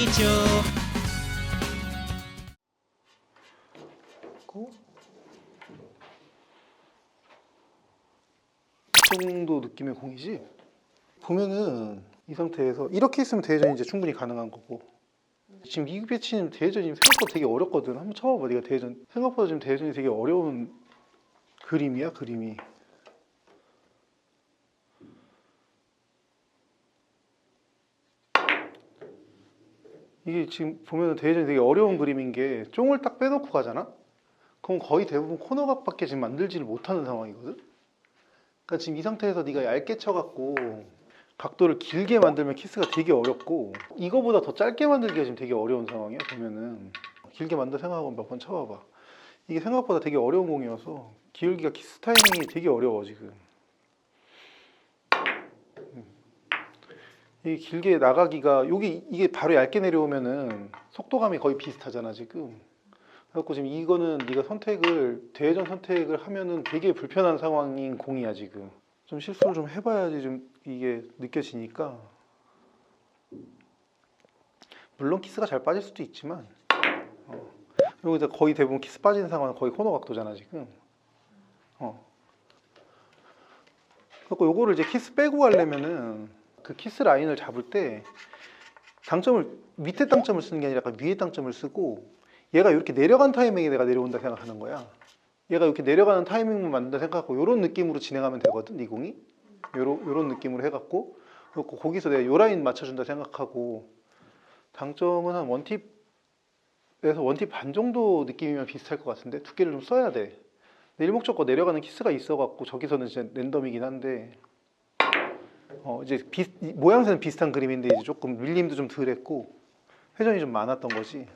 사랑이죠. 이 정도 느낌의 공이지? 보면은 이 상태에서 이렇게 있으면 대회전이 이제 충분히 가능한 거고, 지금 이 배치는 대회전이 생각보다 되게 어렵거든. 한번 쳐봐봐. 네가 대회전 생각보다 지금 대회전이 되게 어려운 그림이야, 그림이. 이게 지금 보면은 대회전이 되게 어려운 그림인 게, 쫑을 딱 빼놓고 가잖아? 그럼 거의 대부분 코너각밖에 지금 만들지를 못하는 상황이거든? 그러니까 지금 이 상태에서 네가 얇게 쳐갖고 각도를 길게 만들면 키스가 되게 어렵고, 이거보다 더 짧게 만들기가 지금 되게 어려운 상황이야. 보면은 길게 만들 생각하고 몇 번 쳐봐봐. 이게 생각보다 되게 어려운 공이어서 기울기가 키스 타이밍이 되게 어려워 지금. 이게 길게 나가기가, 여기 이게 바로 얇게 내려오면은 속도감이 거의 비슷하잖아 지금. 그래갖고 지금 이거는 네가 선택을, 대회전 선택을 하면은 되게 불편한 상황인 공이야 지금. 좀 실수를 좀 해봐야지 좀 이게 느껴지니까. 물론 키스가 잘 빠질 수도 있지만, 여기서 거의 대부분 키스 빠지는 상황은 거의 코너 각도잖아 지금. 그래서 요거를 이제 키스 빼고 가려면은 그 키스 라인을 잡을 때 당점을, 밑에 당점을 쓰는 게 아니라 약간 위에 당점을 쓰고, 얘가 이렇게 내려간 타이밍에 내가 내려온다 생각하는 거야. 얘가 이렇게 내려가는 타이밍만 만든다 생각하고 이런 느낌으로 진행하면 되거든, 이 공이. 요런 느낌으로 해갖고, 그리고 거기서 내가 요 라인 맞춰준다 생각하고, 당점은 한 원팁에서 원팁 반 정도 느낌이면 비슷할 것 같은데, 두께를 좀 써야 돼. 근데 일목적으로 내려가는 키스가 있어갖고 저기서는 진짜 랜덤이긴 한데, 이제 모양새는 비슷한 그림인데 이제 조금 밀림도 좀 덜했고 회전이 좀 많았던 거지.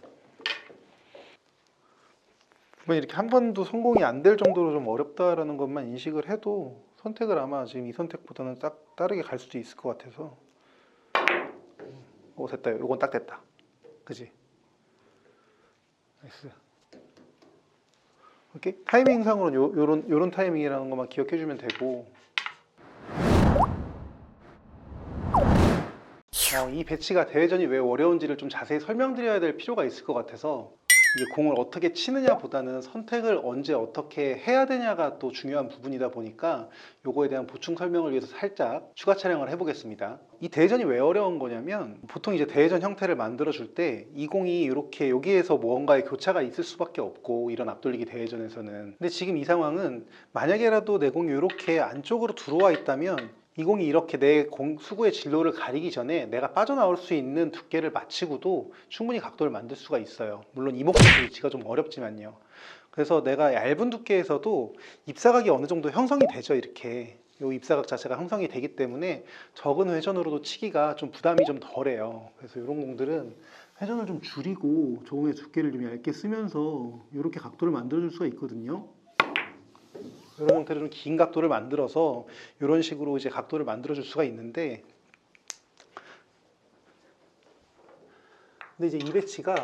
이렇게 한 번도 성공이 안 될 정도로 좀 어렵다라는 것만 인식을 해도 선택을 아마 지금 이 선택보다는 딱 다르게 갈 수도 있을 것 같아서. 오, 됐다. 이건 딱 됐다. 그지? 나이스. 오케이? 타이밍상으로는 요런 타이밍이라는 것만 기억해주면 되고, 이 배치가 대회전이 왜 어려운지를 좀 자세히 설명드려야 될 필요가 있을 것 같아서, 이게 공을 어떻게 치느냐 보다는 선택을 언제 어떻게 해야 되냐가 또 중요한 부분이다 보니까 요거에 대한 보충 설명을 위해서 살짝 추가 촬영을 해보겠습니다. 이 대회전이 왜 어려운 거냐면, 보통 이제 대회전 형태를 만들어 줄 때 이 공이 이렇게 여기에서 무언가의 교차가 있을 수밖에 없고, 이런 앞돌리기 대회전에서는. 근데 지금 이 상황은 만약에라도 내 공이 이렇게 안쪽으로 들어와 있다면, 이 공이 이렇게 내 수구의 진로를 가리기 전에 내가 빠져나올 수 있는 두께를 맞추고도 충분히 각도를 만들 수가 있어요. 물론 이목적 위치가 좀 어렵지만요. 그래서 내가 얇은 두께에서도 입사각이 어느 정도 형성이 되죠. 이렇게 이 입사각 자체가 형성이 되기 때문에 적은 회전으로도 치기가 좀 부담이 좀 덜해요. 그래서 이런 공들은 회전을 좀 줄이고 조금의 두께를 좀 얇게 쓰면서 이렇게 각도를 만들어 줄 수가 있거든요. 이런 형태로 좀 긴 각도를 만들어서 이런 식으로 이제 각도를 만들어 줄 수가 있는데, 근데 이제 이 배치가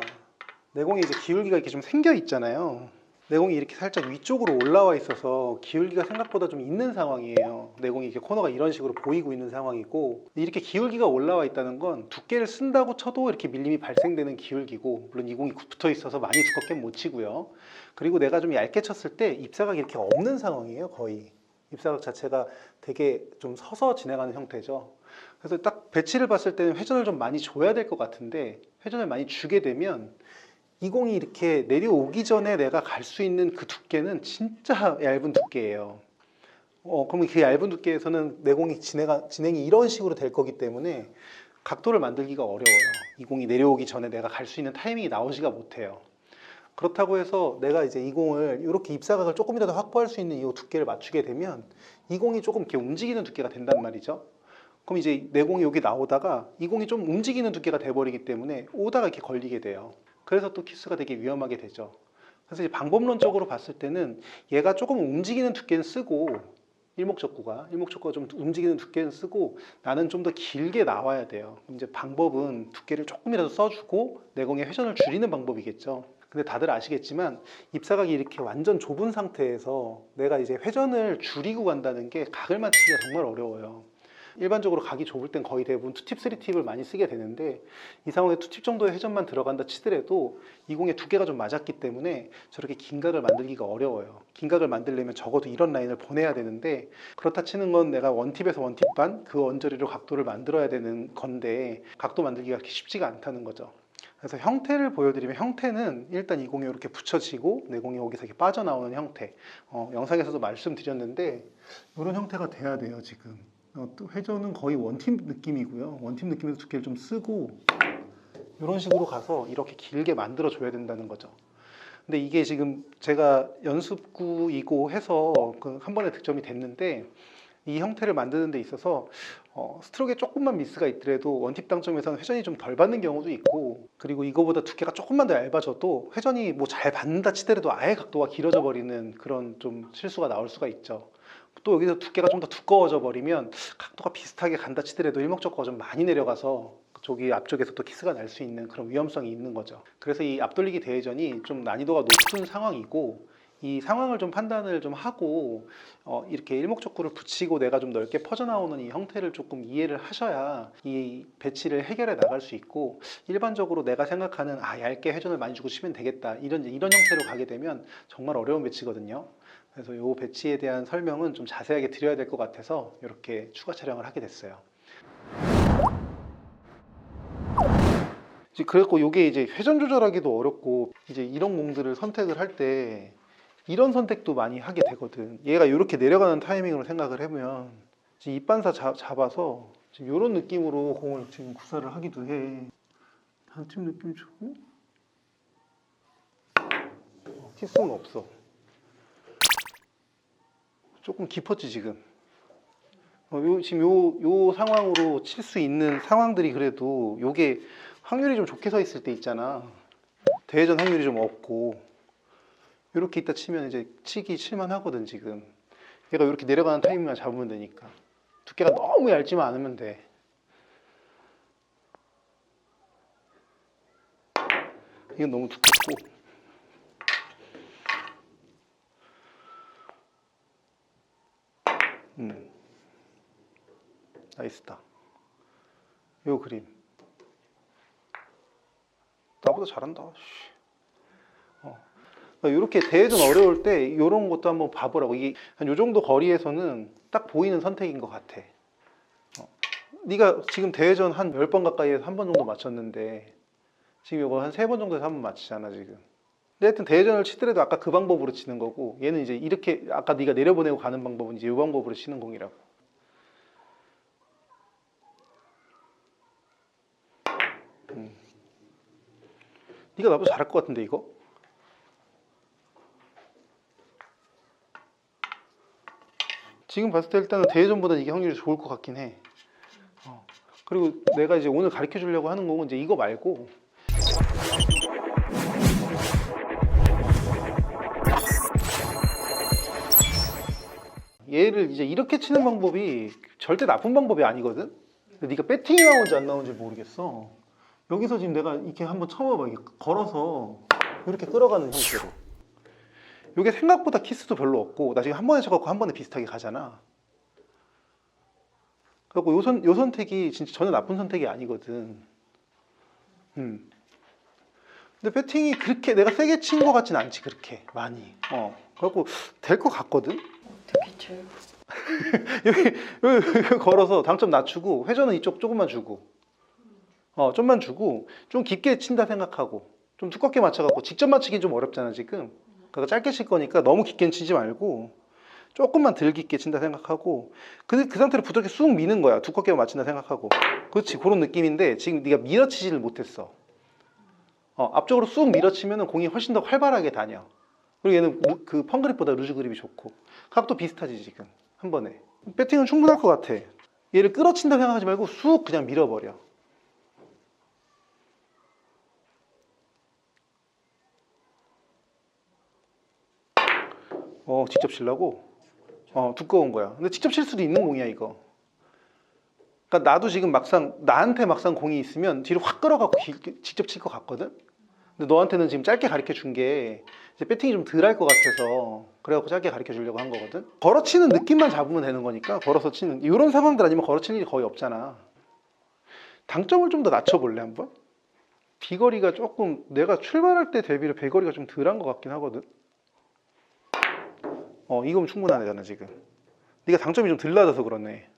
내공이 이제 기울기가 이렇게 좀 생겨 있잖아요. 내공이 이렇게 살짝 위쪽으로 올라와 있어서 기울기가 생각보다 좀 있는 상황이에요. 내공이 이렇게 코너가 이런 식으로 보이고 있는 상황이고, 이렇게 기울기가 올라와 있다는 건 두께를 쓴다고 쳐도 이렇게 밀림이 발생되는 기울기고, 물론 이 공이 붙어 있어서 많이 두껍게 못 치고요. 그리고 내가 좀 얇게 쳤을 때 입사각이 이렇게 없는 상황이에요. 거의 입사각 자체가 되게 좀 서서 진행하는 형태죠. 그래서 딱 배치를 봤을 때는 회전을 좀 많이 줘야 될 것 같은데, 회전을 많이 주게 되면 이 공이 이렇게 내려오기 전에 내가 갈 수 있는 그 두께는 진짜 얇은 두께예요. 그러면 그 얇은 두께에서는 내 공이 진행이 이런 식으로 될 거기 때문에 각도를 만들기가 어려워요. 이 공이 내려오기 전에 내가 갈 수 있는 타이밍이 나오지가 못해요. 그렇다고 해서 내가 이제 이 공을 이렇게 입사각을 조금이라도 확보할 수 있는 이 두께를 맞추게 되면 이 공이 조금 이렇게 움직이는 두께가 된단 말이죠. 그럼 이제 내 공이 여기 나오다가 이 공이 좀 움직이는 두께가 돼버리기 때문에 오다가 이렇게 걸리게 돼요. 그래서 또 키스가 되게 위험하게 되죠. 그래서 이제 방법론적으로 봤을 때는 얘가 조금 움직이는 두께는 쓰고, 일목적구가 좀 움직이는 두께는 쓰고, 나는 좀 더 길게 나와야 돼요. 이제 방법은 두께를 조금이라도 써주고 내공의 회전을 줄이는 방법이겠죠. 근데 다들 아시겠지만 입사각이 이렇게 완전 좁은 상태에서 내가 이제 회전을 줄이고 간다는 게 각을 맞추기가 정말 어려워요. 일반적으로 각이 좁을 땐 거의 대부분 투팁, 쓰리팁을 많이 쓰게 되는데 이 상황에 투팁 정도의 회전만 들어간다 치더라도 이 공의 두께가 좀 맞았기 때문에 저렇게 긴 각을 만들기가 어려워요. 긴 각을 만들려면 적어도 이런 라인을 보내야 되는데 그렇다 치는 건 내가 원팁에서 원팁 반 그 언저리로 각도를 만들어야 되는 건데 각도 만들기가 그렇게 쉽지가 않다는 거죠. 그래서 형태를 보여드리면 형태는 일단 이 공이 이렇게 붙여지고 내 공이 여기서 이렇게 빠져나오는 형태. 영상에서도 말씀드렸는데 이런 형태가 돼야 돼요 지금. 또 회전은 거의 원팁 느낌이고요. 원팁 느낌에서 두께를 좀 쓰고 이런 식으로 가서 이렇게 길게 만들어 줘야 된다는 거죠. 근데 이게 지금 제가 연습구이고 해서 한 번에 득점이 됐는데 이 형태를 만드는 데 있어서 스트로크에 조금만 미스가 있더라도 원팁 당점에서는 회전이 좀 덜 받는 경우도 있고 그리고 이거보다 두께가 조금만 더 얇아져도 회전이 뭐 잘 받는다 치더라도 아예 각도가 길어져 버리는 그런 좀 실수가 나올 수가 있죠. 또 여기서 두께가 좀 더 두꺼워져 버리면 각도가 비슷하게 간다 치더라도 일목적고가 좀 많이 내려가서 저기 앞쪽에서 또 키스가 날 수 있는 그런 위험성이 있는 거죠. 그래서 이 앞돌리기 대회전이 좀 난이도가 높은 상황이고 이 상황을 좀 판단을 좀 하고 이렇게 일목적구를 붙이고 내가 좀 넓게 퍼져나오는 이 형태를 조금 이해를 하셔야 이 배치를 해결해 나갈 수 있고 일반적으로 내가 생각하는 얇게 회전을 많이 주고 치면 되겠다 이런 형태로 가게 되면 정말 어려운 배치거든요. 그래서 이 배치에 대한 설명은 좀 자세하게 드려야 될 것 같아서 이렇게 추가 촬영을 하게 됐어요. 그래갖고 이게 이제 회전 조절하기도 어렵고 이제 이런 공들을 선택을 할 때 이런 선택도 많이 하게 되거든. 얘가 이렇게 내려가는 타이밍으로 생각을 해보면 지금 입반사 잡아서 지금 이런 느낌으로 공을 지금 구사를 하기도 해. 단팀 느낌 주고 키스는 없어. 조금 깊었지 지금. 지금 요 상황으로 칠 수 있는 상황들이 그래도 요게 확률이 좀 좋게 서 있을 때 있잖아. 대회전 확률이 좀 없고 이렇게 있다 치면 이제 치기 칠만 하거든 지금. 얘가 이렇게 내려가는 타이밍만 잡으면 되니까. 두께가 너무 얇지만 않으면 돼. 이건 너무 두껍고. 나이스다. 요 그림. 나보다 잘한다. 이렇게 대회전 어려울 때 이런 것도 한번 봐보라고. 이게 한 요 정도 거리에서는 딱 보이는 선택인 것 같아. 네가 지금 대회전 한 10번 가까이에서 한 번 정도 맞췄는데 지금 이거 한 3번 정도에서 한 번 맞히잖아 지금. 근데 하여튼 대회전을 치더라도 아까 그 방법으로 치는 거고 얘는 이제 이렇게 아까 네가 내려보내고 가는 방법은 이제 이 방법으로 치는 공이라고. 네가 나보다 잘할 것 같은데 이거? 지금 봤을 때 일단은 대회전보다 이게 확률이 좋을 것 같긴 해. 그리고 내가 이제 오늘 가르쳐 주려고 하는 공은 이제 이거 말고 얘를 이제 이렇게 치는 방법이 절대 나쁜 방법이 아니거든? 근데 네가 배팅이 나오는지 안 나오는지 모르겠어. 여기서 지금 내가 이렇게 한번 쳐봐봐. 이렇게 걸어서 이렇게 끌어가는 형태로. 이게 생각보다 키스도 별로 없고 나 지금 한 번에 쳐갖고 한 번에 비슷하게 가잖아. 그래갖고 요 선택이 진짜 전혀 나쁜 선택이 아니거든. 근데 배팅이 그렇게 내가 세게 친 것 같진 않지 그렇게 많이. 그래갖고 될 것 같거든. 어떻게 쳐요? 여기 걸어서 당점 낮추고 회전은 이쪽 조금만 주고 좀만 주고 좀 깊게 친다 생각하고 좀 두껍게 맞춰갖고 직접 맞추긴 좀 어렵잖아 지금. 그러니까 짧게 칠 거니까 너무 깊게 치지 말고 조금만 덜 깊게 친다 생각하고 그 상태로 부드럽게 쑥 미는 거야. 두껍게 맞춘다 생각하고. 그렇지 그런 느낌인데 지금 네가 밀어치지를 못했어. 앞쪽으로 쑥 밀어치면 공이 훨씬 더 활발하게 다녀. 그리고 얘는 그 펑그립보다 루즈 그립이 좋고 각도 비슷하지 지금 한 번에. 배팅은 충분할 것 같아. 얘를 끌어친다 생각하지 말고 쑥 그냥 밀어버려. 직접 치려고? 두꺼운 거야. 근데 직접 칠 수도 있는 공이야 이거. 그러니까 나도 지금 나한테 막상 공이 있으면 뒤로 확 끌어갖고 직접 칠 것 같거든? 근데 너한테는 지금 짧게 가르쳐 준 게 이제 배팅이 좀 덜 할 것 같아서 그래갖고 짧게 가르쳐 주려고 한 거거든. 걸어치는 느낌만 잡으면 되는 거니까 걸어서 치는 이런 상황들 아니면 걸어치는 일이 거의 없잖아. 당점을 좀 더 낮춰볼래 한번? 비거리가 조금 내가 출발할 때 대비로 배거리가 좀 덜한 것 같긴 하거든. 이거면 충분하잖아 지금. 네가 당점이 좀 덜 낮아서 그러네.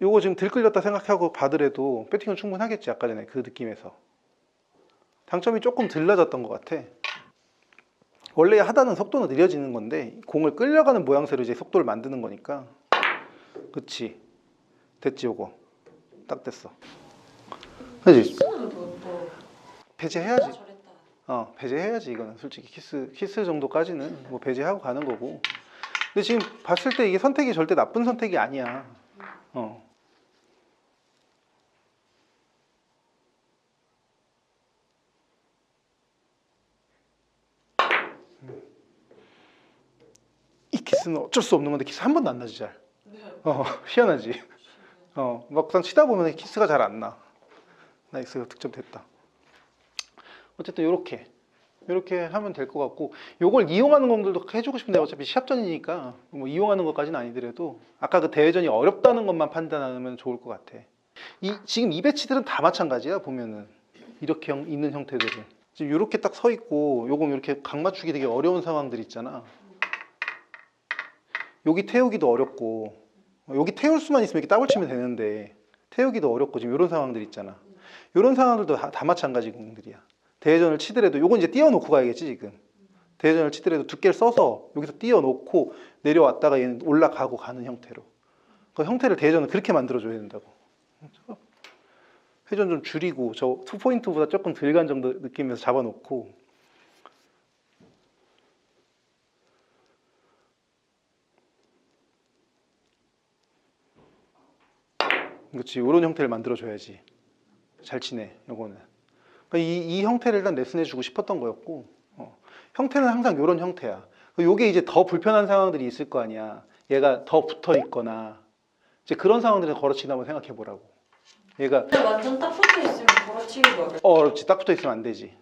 요거 지금 덜 끌렸다 생각하고 받으래도 배팅은 충분하겠지. 아까 전에 그 느낌에서 당점이 조금 덜 낮았던 것 같아. 원래 하다는 속도는 느려지는 건데 공을 끌려가는 모양새로 이제 속도를 만드는 거니까. 그치, 됐지. 요거 딱 됐어. 그치? 키스는 배제해야지. 잘했다. 배제해야지. 이거는 솔직히 키스 정도까지는 뭐 배제하고 가는 거고. 근데 지금 봤을 때 이게 선택이 절대 나쁜 선택이 아니야. 이 키스는 어쩔 수 없는 건데 키스 한 번도 안 나지 잘. 네. 희한하지. 막상 치다 보면 키스가 잘 안 나. 나이스, 득점됐다. 어쨌든 요렇게 하면 될 것 같고, 요걸 이용하는 공들도 해주고 싶은데 어차피 시합전이니까 뭐 이용하는 것까지는 아니더라도 아까 그 대회전이 어렵다는 것만 판단하면 좋을 것 같아. 지금 이 배치들은 다 마찬가지야. 보면은 이렇게 있는 형태들은 지금 이렇게 딱 서 있고, 요건 이렇게 각 맞추기 되게 어려운 상황들 있잖아. 여기 태우기도 어렵고, 여기 태울 수만 있으면 이렇게 더블 치면 되는데 태우기도 어렵고, 지금 이런 상황들 있잖아. 이런 상황들도 다 마찬가지 공들이야. 대회전을 치더라도 요건 이제 띄워놓고 가야겠지. 지금 대회전을 치더라도 두께를 써서 여기서 띄워놓고 내려왔다가 얘는 올라가고 가는 형태로, 그 형태를 대회전을 그렇게 만들어줘야 된다고. 회전 좀 줄이고 저 투포인트보다 조금 덜 간 정도 느낌에서 잡아놓고, 그렇지. 이런 형태를 만들어줘야지 잘 치네. 요거는 그러니까 이 형태를 일단 레슨해주고 싶었던 거였고, 형태는 항상 이런 형태야. 요게 이제 더 불편한 상황들이 있을 거 아니야. 얘가 더 붙어 있거나 이제 그런 상황들을 걸어치기 한번 생각해 보라고. 얘가 근데 완전 딱 붙어 있으면 걸어치기가 어렵다. 그렇지. 딱 붙어 있으면 안 되지.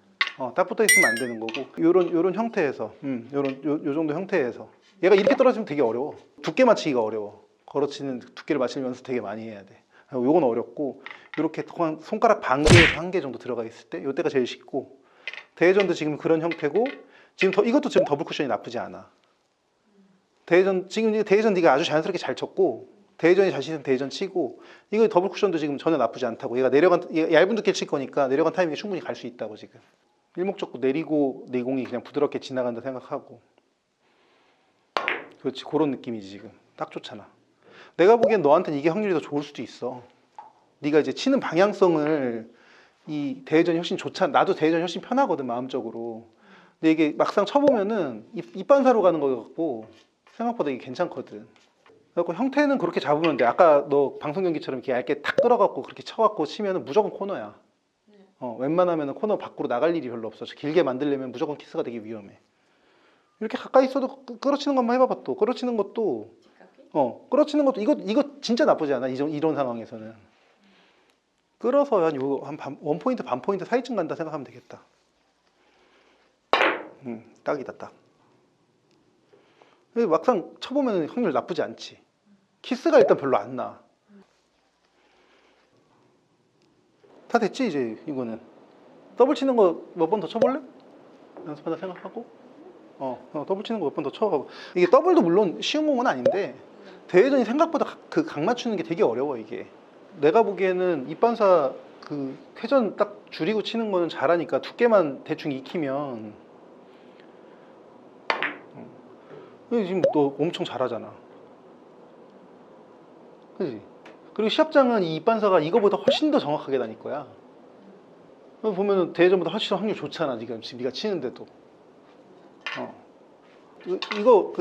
딱 붙어 있으면 안 되는 거고, 요런 형태에서, 요 정도 형태에서 얘가 이렇게 떨어지면 되게 어려워. 두께 맞추기가 어려워. 걸어치는 두께를 맞추면서 되게 많이 해야 돼. 요건 어렵고, 이렇게 손가락 반 개에서 한 개 정도 들어가 있을 때 요때가 제일 쉽고, 대회전도 지금 그런 형태고, 이것도 지금 더블 쿠션이 나쁘지 않아. 지금 대회전 네가 아주 자연스럽게 잘 쳤고, 대회전이 자신 있으면 대회전 치고, 이거 더블 쿠션도 지금 전혀 나쁘지 않다고. 얘가 얇은 두께 칠 거니까 내려간 타이밍에 충분히 갈 수 있다고. 지금 일목적고 내리고 내공이 그냥 부드럽게 지나간다 생각하고. 그렇지. 그런 느낌이지. 지금 딱 좋잖아. 내가 보기엔 너한테는 이게 확률이 더 좋을 수도 있어. 네가 이제 치는 방향성을, 이 대회전이 훨씬 좋잖아. 나도 대회전이 훨씬 편하거든 마음적으로. 근데 이게 막상 쳐보면은 입반사로 가는 거 같고 생각보다 이게 괜찮거든. 그래서 형태는 그렇게 잡으면 돼. 아까 너 방송 경기처럼 이렇게 얇게 탁 끌어갖고 그렇게 쳐갖고 치면은 무조건 코너야. 웬만하면은 코너 밖으로 나갈 일이 별로 없어. 길게 만들려면 무조건 키스가 되게 위험해. 이렇게 가까이 있어도 끌어치는 것만 해봐봐. 또 끌어치는 것도 이거 진짜 나쁘지 않아. 이런 상황에서는 끌어서 한 원 포인트 반 포인트 사이쯤 간다 생각하면 되겠다. 딱이다 딱. 막상 쳐보면 확률 나쁘지 않지. 키스가 일단 별로 안 나. 다 됐지 이제. 이거는 더블 치는 거 몇 번 더 쳐볼래? 연습하다 생각하고. 더블 치는 거 몇 번 더 쳐가고. 이게 더블도 물론 쉬운 공은 아닌데 대회전이 생각보다 그 각 맞추는 게 되게 어려워. 이게 내가 보기에는 입반사 그 회전 딱 줄이고 치는 거는 잘하니까, 두께만 대충 익히면. 지금 너 엄청 잘하잖아. 그지? 그리고 시합장은 이 입반사가 이거보다 훨씬 더 정확하게 다닐 거야. 보면은 대회전보다 훨씬 확률 좋잖아. 지금 네가 치는데도. 이거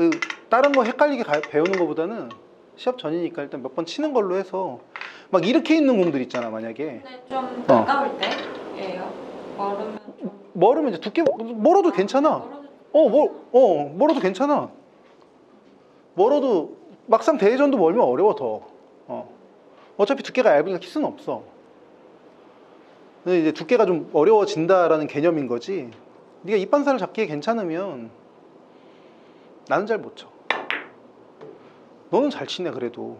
다른 거 헷갈리게 배우는 거보다는 시합 전이니까 일단 몇 번 치는 걸로 해서, 막 이렇게 있는 공들 있잖아 만약에. 근데 좀 가까울 때예요. 멀으면 이제 두께 멀어도 괜찮아. 멀어도 괜찮아. 멀어도 막상 대회전도 멀면 어려워 더. 어차피 두께가 얇으니까 키스는 없어. 근데 이제 두께가 좀 어려워진다라는 개념인 거지. 네가 입반사를 잡기에 괜찮으면 나는 잘 못 쳐. 너는 잘 치네 그래도.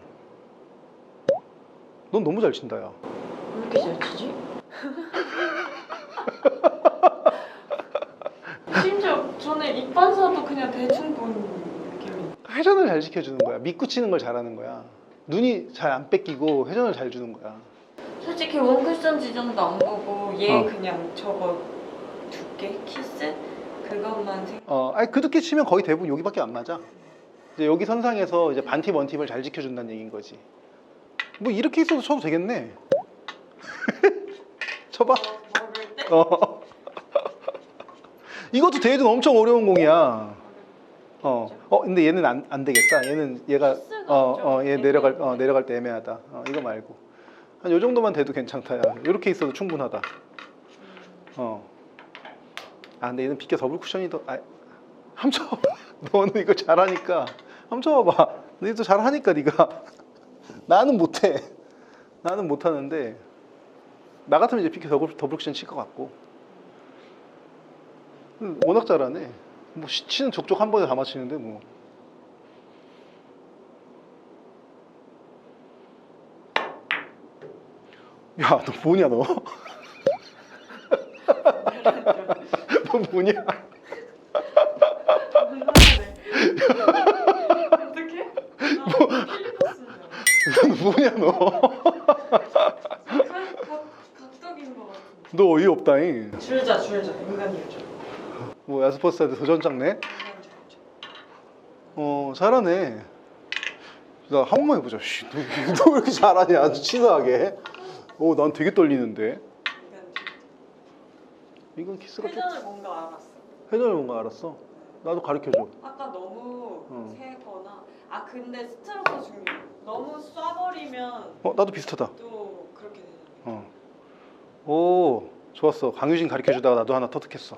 넌 너무 잘 친다 야. 왜 이렇게 잘 치지? 심지어 저는 입반사도 그냥 대충 본 느낌이. 회전을 잘 지켜주는 거야. 믿고 치는 걸 잘하는 거야. 눈이 잘 안 뺏기고 회전을 잘 주는 거야. 솔직히 원쿠션 지점도 안 보고 얘 어. 그냥 저거 두께 키스 그것만 아니 그 두께 치면 거의 대부분 여기밖에 안 맞아. 이제 여기 선상에서 이제 반팁 원팁을 잘 지켜준다는 얘기인 거지. 뭐 이렇게 있어도 쳐도 되겠네. 쳐봐. 먹을 때 이것도 대회전 엄청 어려운 공이야. 근데 얘는 안 되겠다. 얘가 얘 내려갈 때 애매하다. 이거 말고 한 요 정도만 돼도 괜찮다. 야. 이렇게 있어도 충분하다. 근데 얘는 비껴 더블 쿠션이 더. 한번 쳐봐. 너는 이거 잘하니까. 한번 쳐봐봐. 너도 잘하니까 네가. 나는 못해. 나는 못하는데 나 같으면 이제 비껴 더블 쿠션 칠 것 같고. 워낙 잘하네. 뭐 치는 족족 한 번에 다 맞히는데 뭐. 야, 너 뭐냐 너? 너 뭐냐? 어떡해? 너 뭐냐 너? 각덕인 것 같아. 너 어이없다잉. 줄자 인간 줄자. 뭐 야스퍼스한테 도전 짝네? 잘하네. 나 한 번만 해보자. 씨, 너 왜 이렇게 잘하냐? 아주 치사하게. 난 되게 떨리는데. 이건 키스가 좀. 회전을 뭔가 알았어. 회전을 뭔가 알았어. 나도 가르쳐줘. 아까 너무 세거나 근데 스트로크 중요해. 너무 쏴버리면 나도 비슷하다. 또 그렇게 되잖아. 오, 좋았어. 강유진 가르쳐주다가 나도 하나 터득했어.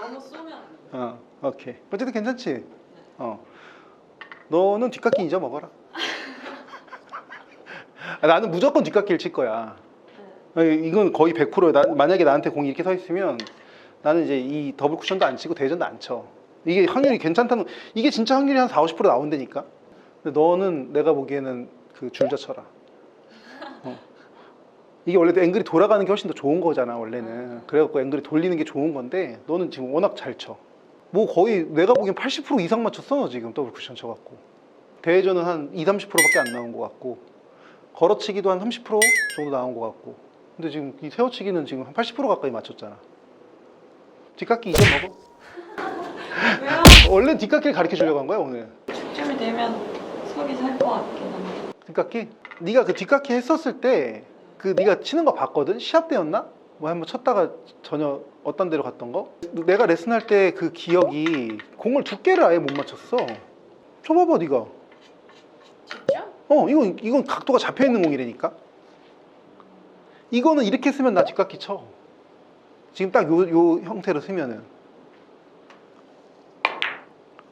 너무 쏘면 안 돼. 오케이. 어쨌든 괜찮지? 너는 뒷깎이 잊어먹어라. 나는 무조건 뒷깎이를 칠 거야. 이건 거의 100%야. 만약에 나한테 공이 이렇게 서 있으면 나는 이제 이 더블 쿠션도 안 치고 대전도 안 쳐. 이게 확률이 괜찮다는, 이게 진짜 확률이 한 40, 50% 나온다니까. 근데 너는 내가 보기에는 그 줄자 쳐라. 이게 원래 앵글이 돌아가는 게 훨씬 더 좋은 거잖아 원래는. 그래갖고 앵글이 돌리는 게 좋은 건데 너는 지금 워낙 잘 쳐. 뭐 거의 내가 보기엔 80% 이상 맞췄어 너 지금 더블 쿠션 쳐갖고. 대회전은 한 2, 30%밖에 안 나온 것 같고 걸어치기도 한 30% 정도 나온 것 같고. 근데 지금 이 세워치기는 지금 한 80% 가까이 맞췄잖아. 뒷깎이 잊어먹어. 왜요? 원래 뒷깎이를 가르쳐 주려고 한 거야 오늘. 축점이 되면 속이 살 것 같긴 한데. 뒷깎이? 네가 그 뒷깎이 했었을 때 그 네가 치는 거 봤거든? 시합 때였나? 뭐 한번 쳤다가 전혀 어떤 데로 갔던 거? 내가 레슨할 때 그 기억이 공을 두께를 아예 못 맞췄어. 쳐봐봐 네가. 진짜? 이건 각도가 잡혀 있는 공이라니까. 이거는 이렇게 쓰면 나 뒷깎이 쳐. 지금 딱 요 형태로 쓰면은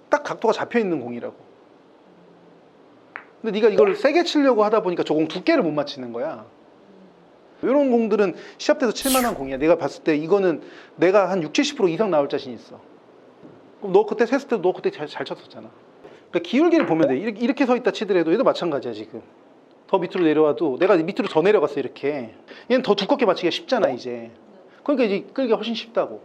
딱 각도가 잡혀 있는 공이라고. 근데 네가 이걸 세게 치려고 하다 보니까 저 공 두께를 못 맞히는 거야. 이런 공들은 시합 때도 칠만한 공이야. 내가 봤을 때 이거는 내가 한 60, 70% 이상 나올 자신 있어. 그럼 너 그때 셌을 때도 너 그때 잘 쳤었잖아. 그러니까 기울기를 보면 돼. 이렇게 서 있다 치더라도 얘도 마찬가지야 지금. 더 밑으로 내려와도 내가 밑으로 더 내려갔어 이렇게. 얘는 더 두껍게 맞히기가 쉽잖아 이제. 그러니까 이제 끌기가 훨씬 쉽다고.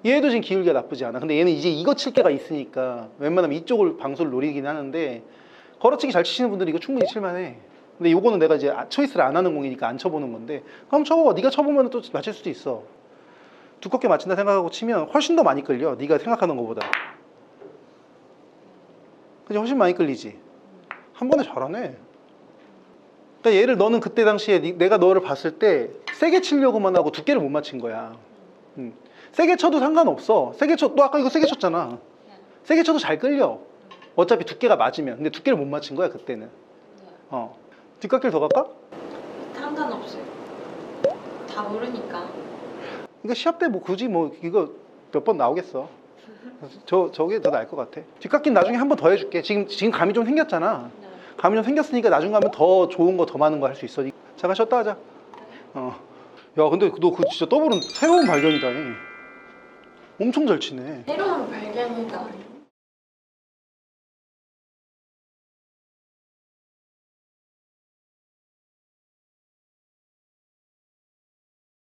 얘도 지금 기울기가 나쁘지 않아. 근데 얘는 이제 이거 칠 때가 있으니까 웬만하면 이쪽을 방수를 노리긴 하는데 걸어치기 잘 치시는 분들이 이거 충분히 칠만해. 근데 요거는 내가 이제 초이스를 안 하는 공이니까 안 쳐보는 건데 그럼 쳐봐봐. 네가 쳐보면 또 맞힐 수도 있어. 두껍게 맞힌다 생각하고 치면 훨씬 더 많이 끌려. 네가 생각하는 것보다. 그치? 훨씬 많이 끌리지. 한 번에 잘하네. 그러니까 얘를 너는 그때 당시에 내가 너를 봤을 때 세게 치려고만 하고 두께를 못 맞힌 거야. 세게 쳐도 상관없어. 세게 쳐. 너 아까 이거 세게 쳤잖아. 세게 쳐도 잘 끌려. 어차피 두께가 맞으면. 근데 두께를 못 맞힌 거야 그때는. 뒷깎이를 더 갈까? 상관없어요. 다 모르니까. 그러니까 시합 때 뭐 굳이 뭐 이거 몇 번 나오겠어. 저게 더 나을 것 같아. 뒷깎이는 나중에 한 번 더 해줄게. 지금 감이 좀 생겼잖아. 감이 좀 생겼으니까 나중에 가면 더 좋은 거 더 많은 거 할 수 있어. 잠깐 쉬었다 하자. 야 근데 너 그 진짜 더블은 새로운 발견이다. 엄청 잘 치네. 새로운 발견이다.